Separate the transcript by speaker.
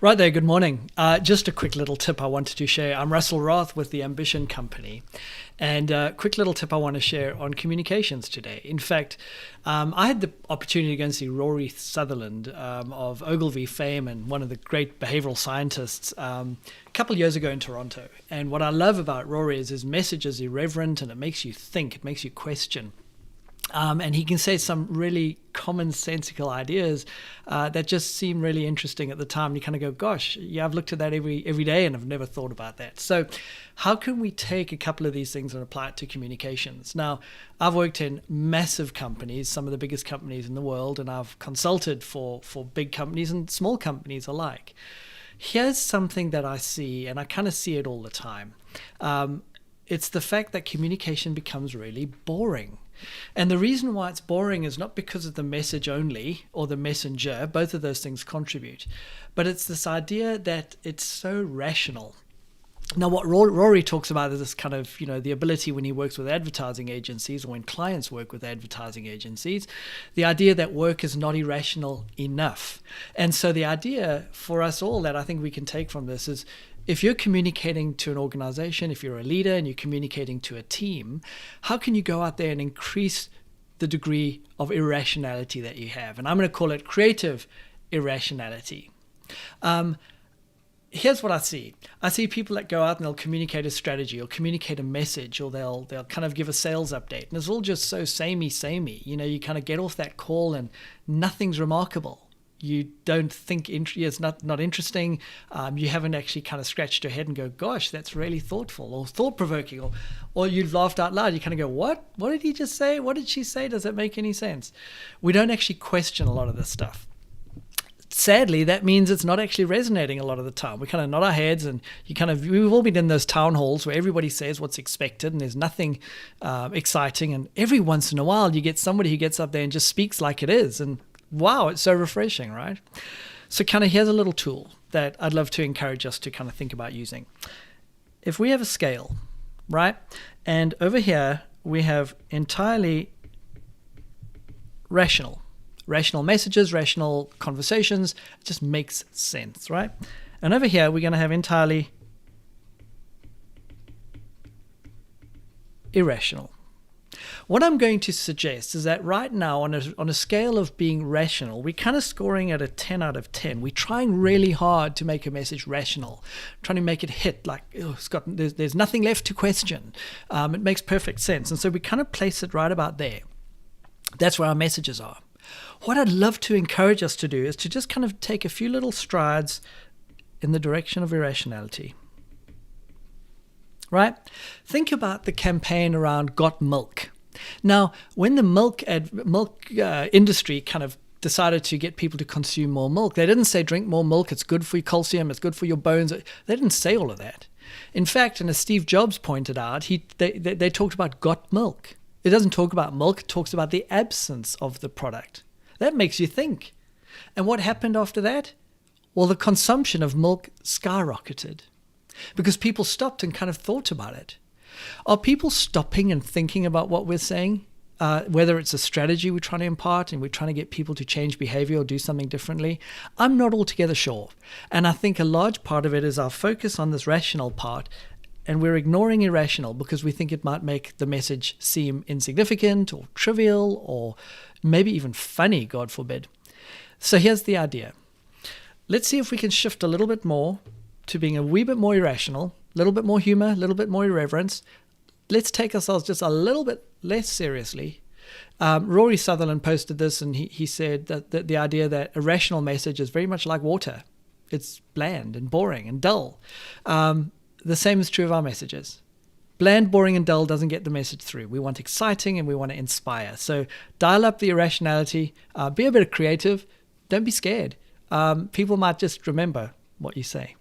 Speaker 1: Right there, good morning. Just a quick little tip I wanted to share. I'm Russell Raath with the Ambition Company. And a quick little tip I want to share on communications today. In fact, I had the opportunity to go and see Rory Sutherland of Ogilvy fame and one of the great behavioral scientists a couple of years ago in Toronto. And what I love about Rory is his message is irreverent and it makes you think, it makes you question. And he can say some really commonsensical ideas that just seem really interesting at the time. You kind of go, gosh, yeah, I've looked at that every day and I've never thought about that. So how can we take a couple of these things and apply it to communications? Now, I've worked in massive companies, some of the biggest companies in the world, and I've consulted for big companies and small companies alike. Here's something that I see, and I kind of see it all the time. It's the fact that communication becomes really boring. And the reason why it's boring is not because of the message only or the messenger, both of those things contribute, but it's this idea that it's so rational. Now, what Rory talks about is this kind of, the ability when he works with advertising agencies or when clients work with advertising agencies, the idea that work is not irrational enough. And so the idea for us all that I think we can take from this is, if you're communicating to an organization, if you're a leader and you're communicating to a team, how can you go out there and increase the degree of irrationality that you have? And I'm going to call it creative irrationality. Here's what I see. I see people that go out and they'll communicate a strategy or communicate a message or they'll kind of give a sales update. And it's all just so samey. You kind of get off that call and nothing's remarkable. You don't think it's not interesting. You haven't actually kind of scratched your head and go, gosh, that's really thoughtful or thought-provoking. Or you've laughed out loud. You kind of go, what? What did he just say? What did she say? Does that make any sense? We don't actually question a lot of this stuff. Sadly, that means it's not actually resonating a lot of the time. We kind of nod our heads and we've all been in those town halls where everybody says what's expected and there's nothing exciting. And every once in a while, you get somebody who gets up there and just speaks like it is. And wow, it's so refreshing, right? So here's a little tool that I'd love to encourage us to kind of think about using. If we have a scale, right? And over here, we have entirely rational messages, rational conversations. It just makes sense, right? And over here, we're going to have entirely irrational. What I'm going to suggest is that right now, on a scale of being rational, we're kind of scoring at a 10 out of 10. We're trying really hard to make a message rational, trying to make it hit like, there's nothing left to question. It makes perfect sense. And so we kind of place it right about there. That's where our messages are. What I'd love to encourage us to do is to just kind of take a few little strides in the direction of irrationality. Right? Think about the campaign around Got Milk. Now, when the milk industry kind of decided to get people to consume more milk, they didn't say drink more milk, it's good for your calcium, it's good for your bones. They didn't say all of that. In fact, and as Steve Jobs pointed out, they talked about got milk. It doesn't talk about milk, it talks about the absence of the product. That makes you think. And what happened after that? Well, the consumption of milk skyrocketed because people stopped and kind of thought about it. Are people stopping and thinking about what we're saying? Whether it's a strategy we're trying to impart and we're trying to get people to change behavior or do something differently, I'm not altogether sure. And I think a large part of it is our focus on this rational part, and we're ignoring irrational because we think it might make the message seem insignificant or trivial or maybe even funny, God forbid. So here's the idea. Let's see if we can shift a little bit more to being a wee bit more irrational, a little bit more humor, a little bit more irreverence. Let's take ourselves just a little bit less seriously. Rory Sutherland posted this and he said that the idea that a rational message is very much like water. It's bland and boring and dull. The same is true of our messages. Bland, boring, and dull doesn't get the message through. We want exciting and we want to inspire. So dial up the irrationality. Be a bit creative. Don't be scared. People might just remember what you say.